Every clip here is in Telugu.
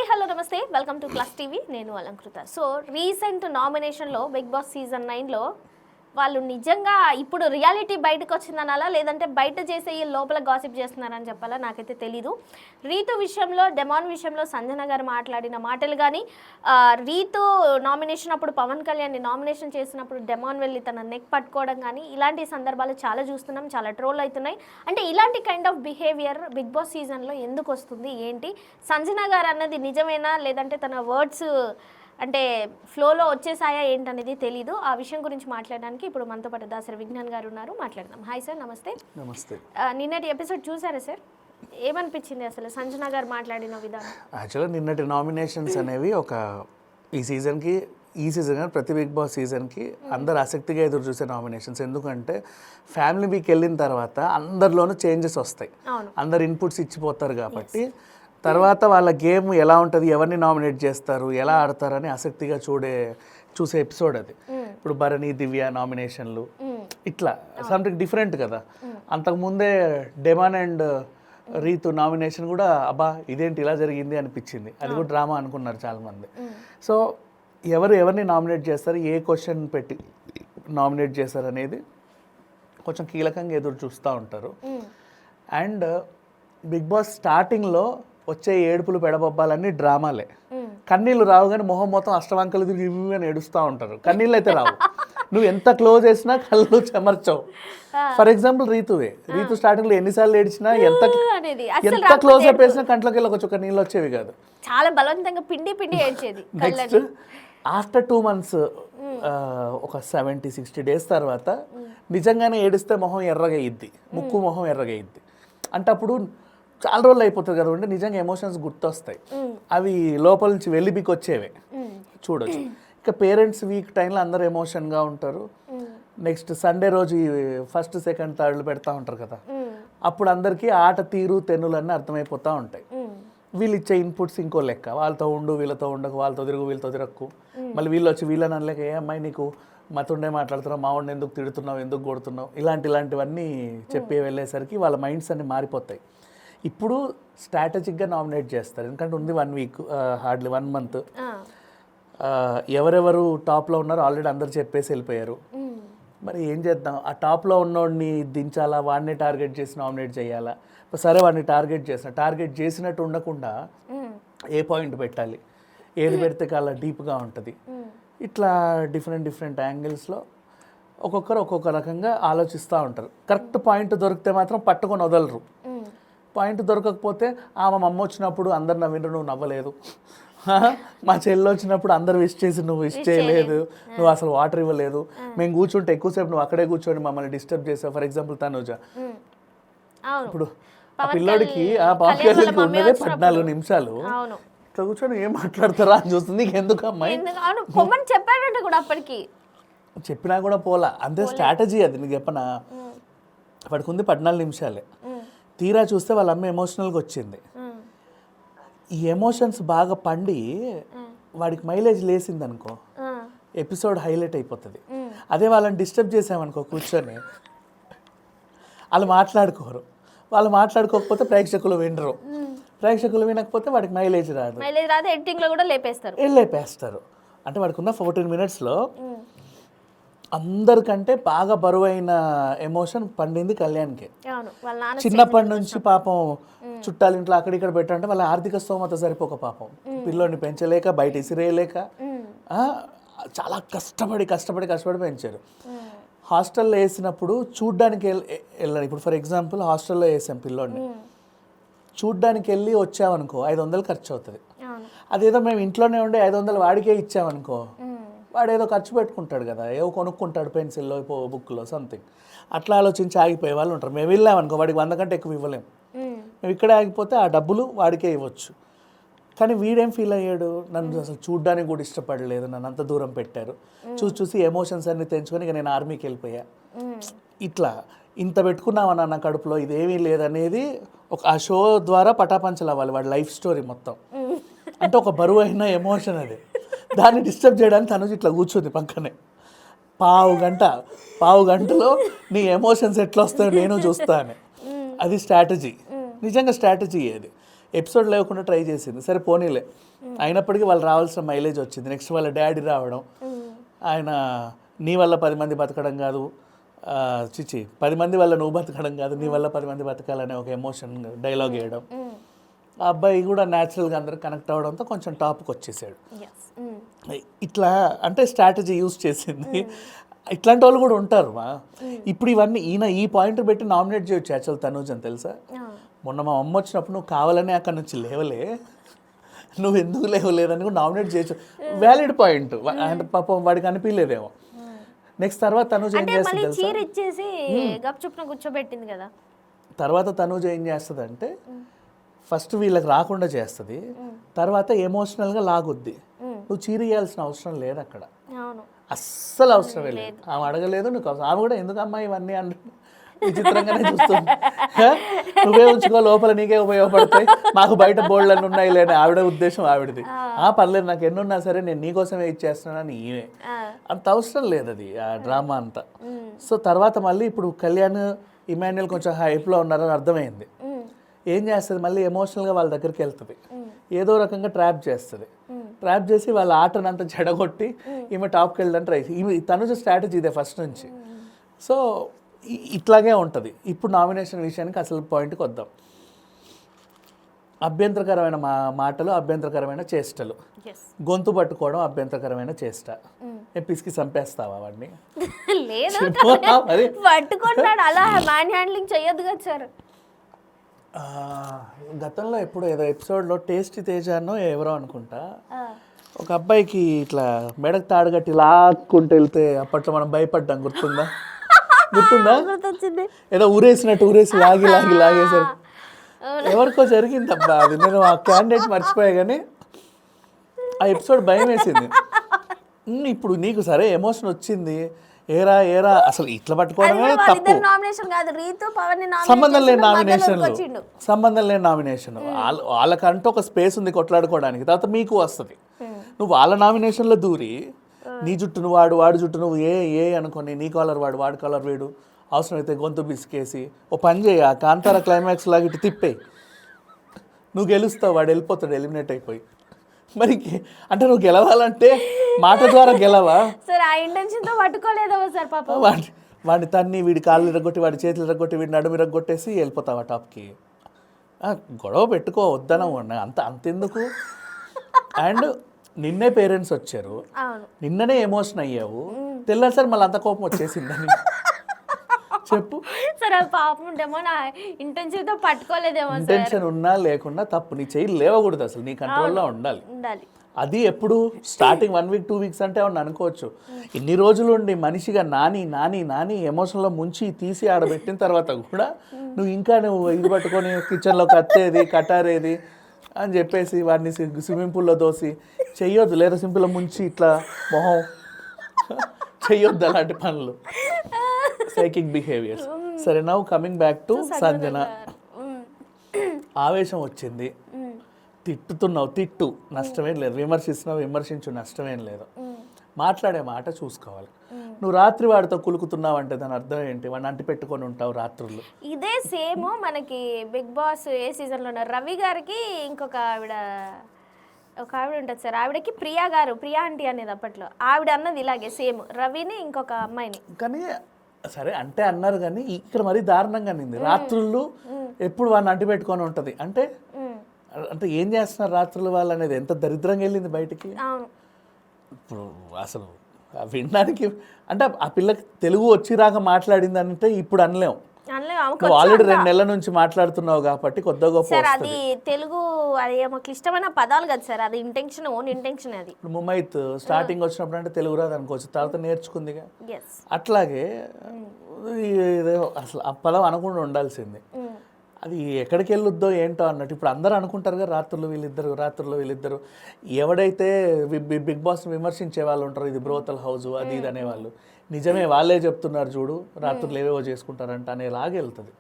హాయ్ హలో నమస్తే వెల్కమ్ టు ప్లస్ టీవీ నేను అలంకృత. సో రీసెంట్ నామినేషన్లో బిగ్ బాస్ సీజన్ 9లో వాళ్ళు నిజంగా ఇప్పుడు రియాలిటీ బయటకు వచ్చిందనాలా లేదంటే బయట చేసే ఈ లోపల గాసిప్ చేస్తున్నారని చెప్పాలా నాకైతే తెలీదు. రీతు విషయంలో డెమాన్ విషయంలో సంజన గారు మాట్లాడిన మాటలు కానీ రీతు నామినేషన్ అప్పుడు పవన్ కళ్యాణ్ని నామినేషన్ చేసినప్పుడు డెమాన్ వెళ్ళి తన నెక్ పట్టుకోవడం కానీ ఇలాంటి సందర్భాలు చాలా చూస్తున్నాం, చాలా ట్రోల్ అవుతున్నాయి. అంటే ఇలాంటి kind of behaviour Bigg Boss సీజన్లో ఎందుకు వస్తుంది ఏంటి? సంజన గారు అన్నది నిజమేనా లేదంటే తన వర్డ్స్ అంటే ఫ్లోలో వచ్చేసాయా ఏంటనేది తెలీదు. ఆ విషయం గురించి మాట్లాడడానికి ఇప్పుడు మనతో పాటు దాసరి విజ్ఞాన్ గారు ఉన్నారు, మాట్లాడదాం. హాయ్ సార్, నమస్తే. నమస్తే. నిన్నటి ఎపిసోడ్ చూసారా సార్? ఏమనిపించింది అసలు సంజన గారు మాట్లాడిన విధానం? యాక్చువల్గా నిన్నటి నామినేషన్స్ అనేవి ఈ సీజన్ ప్రతి బిగ్ బాస్ సీజన్కి అందరు ఆసక్తిగా ఎదురు చూసే నామినేషన్స్. ఎందుకంటే ఫ్యామిలీ వీక్ వెళ్ళిన తర్వాత అందరిలోనూ చేంజెస్ వస్తాయి, అందరు ఇన్పుట్స్ ఇచ్చిపోతారు కాబట్టి తర్వాత వాళ్ళ గేమ్ ఎలా ఉంటుంది, ఎవరిని నామినేట్ చేస్తారు, ఎలా ఆడతారు అని ఆసక్తిగా చూసే ఎపిసోడ్ అది. ఇప్పుడు భరణి దివ్య నామినేషన్లు ఇట్లా సంథింగ్ డిఫరెంట్ కదా. అంతకుముందే డెమాన్ అండ్ రీతు నామినేషన్ కూడా అబ్బా ఇదేంటి ఇలా జరిగింది అనిపించింది, అది కూడా డ్రామా అనుకున్నారు చాలామంది. సో ఎవరిని నామినేట్ చేస్తారు, ఏ క్వశ్చన్ పెట్టి నామినేట్ చేస్తారు అనేది కొంచెం కీలకంగా ఎదురు చూస్తూ ఉంటారు. అండ్ బిగ్ బాస్ స్టార్టింగ్లో వచ్చే ఏడుపులు పెడబొబ్బాలన్నీ డ్రామాలే. కన్నీళ్ళు రావు కానీ మొహం మొత్తం అష్టవంకలు తిరిగి అని ఏడుస్తూ ఉంటారు. కన్నీళ్ళు అయితే రావు, నువ్వు ఎంత క్లోజ్ చేసినా కళ్ళు చెమర్చవు. ఫర్ ఎగ్జాంపుల్ రీతు స్టార్టింగ్లో ఎన్నిసార్లు ఏడ్చినా ఎంత క్లోజ్ అప్ వేసినా కంట్లోకి వెళ్ళి ఒక చుక్క నీళ్ళు వచ్చేవి కాదు, చాలా బలవంతంగా పిండి ఏడ్చేది. నెక్స్ట్ ఆఫ్టర్ 2 months ఒక 70-60 days తర్వాత నిజంగానే ఏడిస్తే మొహం ఎర్రగా అయ్యిద్ది, ముక్కు మొహం ఎర్రగా అయ్యిద్ది. అంటే అప్పుడు చాలా రోజులు అయిపోతుంది కదా, అంటే నిజంగా ఎమోషన్స్ గుర్తొస్తాయి, అవి లోపల నుంచి వెళ్ళిపికి వచ్చేవే చూడొచ్చు. ఇంకా పేరెంట్స్ వీక్ టైంలో అందరూ ఎమోషన్గా ఉంటారు. నెక్స్ట్ సండే రోజు ఫస్ట్ సెకండ్ థర్డ్లు పెడతా ఉంటారు కదా, అప్పుడు అందరికీ ఆట తీరు తెన్నులన్నీ అర్థమైపోతూ ఉంటాయి. వీళ్ళు ఇచ్చే ఇన్పుట్స్ ఇంకో లెక్క, వాళ్ళతో ఉండు వీళ్ళతో ఉండకు, వాళ్ళతో తిరుగు వీళ్ళతో తిరక్కు, మళ్ళీ వీళ్ళు వచ్చి వీళ్ళని అనలేక ఏ అమ్మాయి నీకు మతుండే మాట్లాడుతున్నావు, మా వాడిని ఎందుకు తిడుతున్నావు, ఎందుకు కొడుతున్నావు, ఇలాంటివన్నీ చెప్పి వెళ్ళేసరికి వాళ్ళ మైండ్స్ అన్ని మారిపోతాయి. ఇప్పుడు స్ట్రాటజిక్గా నామినేట్ చేస్తారు, ఎందుకంటే ఉంది 1 week, హార్డ్లీ 1 month. ఎవరెవరు టాప్లో ఉన్నారో ఆల్రెడీ అందరు చెప్పేసి వెళ్ళిపోయారు. మరి ఏం చేద్దాం, ఆ టాప్లో ఉన్నోడిని దించాలా, వాడిని టార్గెట్ చేసి నామినేట్ చేయాలా? సరే వాడిని టార్గెట్ చేసినట్టు ఉండకుండా ఏ పాయింట్ పెట్టాలి, ఏది పెడితే చాలా డీప్గా ఉంటుంది, ఇట్లా డిఫరెంట్ యాంగిల్స్లో ఒక్కొక్కరు ఒక్కొక్క రకంగా ఆలోచిస్తూ ఉంటారు. కరెక్ట్ పాయింట్ దొరికితే మాత్రం పట్టుకొని వదలరు, పాయింట్ దొరకకపోతే మా అమ్మ వచ్చినప్పుడు అందరు నవ్విండ్రు నువ్వు నవ్వలేదు, మా చెల్లి వచ్చినప్పుడు అందరు విష్ చేసి నువ్వు విష్ చేయలేదు, నువ్వు అసలు వాటర్ ఇవ్వలేదు, మేము కూర్చుంటే ఎక్కువసేపు నువ్వు అక్కడే కూర్చొని మమ్మల్ని డిస్టర్బ్ చేసావు. ఫర్ ఎగ్జాంపుల్ తనుజ, ఇప్పుడు ఆ పిల్లోడికి పవన్ కళ్యాణ్కి ఉన్నదే 14 నిమిషాలు, ఇట్లా కూర్చొని ఏం మాట్లాడతారా అని చూస్తుంది. నీకు ఎందుకు అమ్మాయి చెప్పాడంటే కూడా అప్పటికి చెప్పినా కూడా పోలా, అంతే స్ట్రాటజీ అది. నీకు చెప్పనా, వాడికి ఉంది 14 నిమిషాలే, తీరా చూస్తే వాళ్ళ అమ్మ ఎమోషనల్గా వచ్చింది. ఈ ఎమోషన్స్ బాగా పండి వాడికి మైలేజ్ లేసింది అనుకో, ఎపిసోడ్ హైలైట్ అయిపోతుంది. అదే వాళ్ళని డిస్టర్బ్ చేసామనుకో కూర్చొని, వాళ్ళు మాట్లాడుకోకపోతే ప్రేక్షకులు వినరు, ప్రేక్షకులు వినకపోతే వాడికి మైలేజ్ రాదు, ఎడిటింగ్లో కూడా లేపేస్తారు. అంటే వాడికి ఉన్న 14 minutesలో అందరికంటే బాగా బరువైన ఎమోషన్ పండింది కళ్యాణ్కి. చిన్నప్పటి నుంచి పాపం చుట్టాలు ఇంట్లో అక్కడిక్కడ పెట్టాలంటే వాళ్ళ ఆర్థిక స్తోమత సరిపోక పాపం పిల్లోని పెంచలేక బయట ఇసిరేయలేక చాలా కష్టపడి పెంచారు. హాస్టల్లో వేసినప్పుడు చూడ్డానికి వెళ్ళాలి. ఇప్పుడు ఫర్ ఎగ్జాంపుల్ హాస్టల్లో వేసాం పిల్లోడిని, చూడ్డానికి వెళ్ళి వచ్చామనుకో 500 ఖర్చు అవుతుంది. అదేదో మేము ఇంట్లోనే ఉండే 500 వాడికే ఇచ్చామనుకో, వాడు ఏదో ఖర్చు పెట్టుకుంటాడు కదా, ఏవో కొనుక్కుంటాడు, పెన్సిల్లో బుక్లో సంథింగ్. అట్లా ఆలోచించి ఆగిపోయే వాళ్ళు ఉంటారు. మేము వెళ్ళామనుకో వాడికి 100 కంటే ఎక్కువ ఇవ్వలేము, మేము ఇక్కడే ఆగిపోతే ఆ డబ్బులు వాడికే ఇవ్వచ్చు. కానీ వీడేం ఫీల్ అయ్యాడు, నన్ను అసలు చూడ్డానికి కూడా ఇష్టపడలేదు, నన్ను అంత దూరం పెట్టారు, చూసి ఎమోషన్స్ అన్ని తెంచుకొని ఇక నేను ఆర్మీకి వెళ్ళిపోయా. ఇట్లా ఇంత పెట్టుకున్నావా నా కడుపులో, ఇదేమీ లేదనేది ఆ షో ద్వారా పటాపంచలు అవ్వాలి వాడి లైఫ్ స్టోరీ మొత్తం. అంటే ఒక బరువైన ఎమోషన్ అది, దాన్ని డిస్టర్బ్ చేయడానికి తను ఇట్లా కూర్చుంది పక్కనే. పావు గంటలో నీ ఎమోషన్స్ ఎట్లా వస్తాయో నేను చూస్తాను. అది స్ట్రాటజీ, నిజంగా స్ట్రాటజీ అది. ఎపిసోడ్ లేకుండా ట్రై చేసింది, సరే పోనీలే. అయినప్పటికీ వాళ్ళు రావాల్సిన మైలేజ్ వచ్చింది. నెక్స్ట్ వాళ్ళ డాడీ రావడం, ఆయన నీ వల్ల 10 మంది బతకడం కాదు, చిచి 10 మంది వల్ల నువ్వు బతకడం కాదు, నీ వల్ల 10 మంది బతకాలనే ఒక ఎమోషన్ డైలాగ్ వేయడం. ఆ అబ్బాయి కూడా న్యాచురల్గా అందరూ కనెక్ట్ అవ్వడంతో కొంచెం టాప్కి వచ్చేసాడు. ఇట్లా అంటే స్ట్రాటజీ యూస్ చేసింది. ఇట్లాంటి వాళ్ళు కూడా ఉంటారు. ఇప్పుడు ఇవన్నీ ఈయన ఈ పాయింట్ పెట్టి నామినేట్ చేయొచ్చు యాక్చువల్ తనూజ్ అని తెలుసా. మొన్న మా అమ్మ వచ్చినప్పుడు నువ్వు కావాలనే అక్కడ నుంచి లేవలే, నువ్వు ఎందుకు లేవలేదని కూడా నామినేట్ చేయొచ్చు. Valid point. అంటే పాపం వాడికి అనిపించలేదేమో. నెక్స్ట్ తర్వాత తనూజ్ ఏం చేస్తుంది కూర్చోబెట్టింది కదా. తర్వాత తనూజ్ ఏం చేస్తుంది అంటే ఫస్ట్ వీళ్ళకి రాకుండా చేస్తుంది, తర్వాత ఎమోషనల్గా లాగుద్ది. నువ్వు చీరియాల్సిన అవసరం లేదు అక్కడ, అస్సలు అవసరమే లేదు. ఆమె అడగలేదు, నువ్వు ఆమె కూడా ఎందుకమ్మా ఇవన్నీ అంటే విచిత్రంగానే చూస్తుంది. నువ్వే ఉంచుకో, లోపల నీకే ఉపయోగపడతాయి, మాకు బయట బోల్డ్లన్నీ ఉన్నాయి లేని ఆవిడ ఉద్దేశం ఆవిడది. పర్లేదు నాకు ఎన్నున్నా సరే నేను నీకోసమే ఇచ్చేస్తున్నానని ఈమె. అంత అవసరం లేదు అది ఆ డ్రామా అంతా. సో తర్వాత మళ్ళీ ఇప్పుడు కళ్యాణ్ ఇమాన్యుయల్ కొంచెం హైప్లో ఉన్నారని అర్థమైంది. ఏం చేస్తుంది, మళ్ళీ ఎమోషనల్గా వాళ్ళ దగ్గరికి వెళ్తుంది, ఏదో రకంగా ట్రాప్ చేస్తుంది. ట్రాప్ చేసి వాళ్ళ ఆటనంతా చెడగొట్టి ఈమె టాప్కి వెళ్ళడానికి ట్రై చేసి, ఈమె తనుజ స్ట్రాటజీ ఇదే ఫస్ట్ నుంచి. సో ఇట్లాగే ఉంటుంది. ఇప్పుడు నామినేషన్ విషయానికి అసలు పాయింట్కి వద్దాం. అభ్యంతరకరమైన మాటలు, అభ్యంతరకరమైన చేష్టలు, గొంతు పట్టుకోవడం అభ్యంతరకరమైన చేష్ట. పిసికి చంపేస్తావా వాడిని? పట్టుకుంటాడు, అలా మ్యాన్ హ్యాండ్లింగ్ చెయ్యొద్దు కదా సార్. గతంలో ఎప్పుడు ఏదో ఎపిసోడ్లో టేస్టీ తేజానో ఎవరో అనుకుంటా, ఒక అబ్బాయికి ఇట్లా మెడకు తాడు కట్టి లాక్కుంటూ వెళ్తే అప్పట్లో మనం భయపడ్డాం, గుర్తుందా? ఏదో ఊరేసి లాగేసారు. ఎవరికో జరిగింది అబ్బా, అది నేను ఆ క్యాండిడేట్ మర్చిపోయా కానీ ఆ ఎపిసోడ్ భయం వేసింది. ఇప్పుడు నీకు సరే ఎమోషన్ వచ్చింది, ఏరా అసలు ఇట్లా పట్టుకోవడమే తప్పు. సంబంధం లేని నామినేషన్. వాళ్ళకంటూ ఒక స్పేస్ ఉంది కొట్లాడుకోవడానికి, తర్వాత మీకు వస్తుంది. నువ్వు వాళ్ళ నామినేషన్లో దూరి నీ జుట్టును వాడు జుట్టు నువ్వు ఏ అనుకొని నీ కాలర్ వాడు కాలర్ వేడు, అవసరమైతే గొంతు బిసికేసి ఓ పని చేయ, కాంతార క్లైమాక్స్ లాగా ఇటు తిప్పేయి, నువ్వు గెలుస్తావు, వాడు వెళ్ళిపోతాడు ఎలిమినేట్ అయిపోయి. మరి అంటే నువ్వు గెలవాలంటే మాట ద్వారా గెలవా? వాడిని తన్ని, వీడి కాళ్ళు ఇరగొట్టి, వాడి చేతులు ఇరగొట్టి, వీడి నడుము ఇరగొట్టేసి వెళ్ళిపోతావా టాప్కి? గొడవ పెట్టుకో, వద్దనవు అంతెందుకు. అండ్ నిన్నే పేరెంట్స్ వచ్చారు, నిన్ననే ఎమోషన్ అయ్యావు, తెల్లారి మళ్ళీ అంత కోపం వచ్చేసిందని చెప్పు. ఇంటెన్షన్ ఉన్నా లేకున్నా తప్పు, నీ చెయ్యి లేవకూడదు, అసలు నీ కంట్రోల్లో ఉండాలి. అది ఎప్పుడు స్టార్టింగ్ 1 వీక్ 2 వీక్స్ అంటే అవును అనుకోవచ్చు. ఇన్ని రోజులు ఉండి మనిషిగా నాని ఎమోషన్లో ముంచి తీసి ఆడబెట్టిన తర్వాత కూడా నువ్వు ఇంకా ఇది పట్టుకొని కిచెన్లో కట్టేది కటారేది అని చెప్పేసి వాడిని స్విమ్మింగ్ పూల్లో దోసి చెయ్యొద్దు, లేదా సింపుల్గా ముంచి ఇట్లా మొహం చెయ్యొద్దు అలాంటి పనులు, సైకిక్ బిహేవియర్స్. సరే, now coming back to Sanjana. ఆవేశం వచ్చింది, తిట్టుతున్నావు, తిట్టు, నష్టమేం లేదు. విమర్శించు, నష్టమేం లేదు. మాట్లాడే మాట చూసుకోవాలి. నువ్వు రాత్రి వాడితో కులుకుతున్నావు అంటే దాని అర్థం ఏంటి? వాడిని అంటి పెట్టుకొని ఉంటావు రాత్రులు. ఇదే సేమ్ మనకి బిగ్ బాస్ ఏ సీజన్లో రవి గారికి ఇంకొక ఆవిడ ఉంటుంది సార్, ఆవిడకి ప్రియా ఆంటీ అనేది అప్పట్లో ఆవిడ అన్నది ఇలాగే సేమ్, రవిని ఇంకొక అమ్మాయిని. కానీ సరే అంటే అన్నారు, కానీ ఇక్కడ మరీ దారుణంగా నింది. రాత్రులు ఎప్పుడు వాడిని అంటి పెట్టుకొని ఉంటుంది అంటే ఏం చేస్తున్నారు రాత్రులు వాళ్ళు అనేది ఎంత దరిద్రంగా వెళ్ళింది బయటికి. ఇప్పుడు అసలు వినడానికి అంటే ఆ పిల్లకి తెలుగు వచ్చిరాక మాట్లాడింది అంటే ఇప్పుడు అనలేం. నువ్వు ఆల్రెడీ 2 నెలల నుంచి మాట్లాడుతున్నావు కాబట్టి కొద్దిగా గొప్ప. అది తెలుగు, అది ఏమో క్లిష్టమైన పదాలు కదా సార్, అది ఇంటెన్షన్, ఓన్ ఇంటెన్షన్. అది ముమైత్ స్టార్టింగ్ వచ్చినప్పుడు అంటే తెలుగు రాదు అనుకోవచ్చు, తర్వాత నేర్చుకుందిగా. అట్లాగే అసలు ఆ పదం అనకుండా ఉండాల్సింది. అది ఎక్కడికి వెళ్ళొద్దో ఏంటో అన్నట్టు ఇప్పుడు అందరూ అనుకుంటారుగా రాత్రులు వీళ్ళిద్దరు. ఎవడైతే బిగ్ బాస్ విమర్శించే వాళ్ళు ఉంటారో ఇది బ్రోతల్ హౌస్ అది ఇది అనేవాళ్ళు, నిజమే వాళ్ళే చెప్తున్నారు చూడు రాత్రులు ఏవేవో చేసుకుంటారంట అనేలాగే వెళ్తుంది.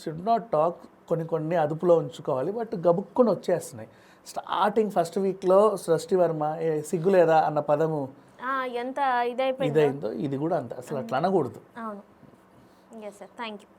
షుడ్ నాట్ టాక్, కొన్ని అదుపులో ఉంచుకోవాలి. బట్ గబుక్కుని వచ్చేస్తున్నాయి. స్టార్టింగ్ ఫస్ట్ వీక్లో సృష్టి వర్మ సిగ్గులేదా అన్న పదము ఎంత ఇదైందో ఇది కూడా అంత అసలు అట్లా అనకూడదు. అవును. Thank you.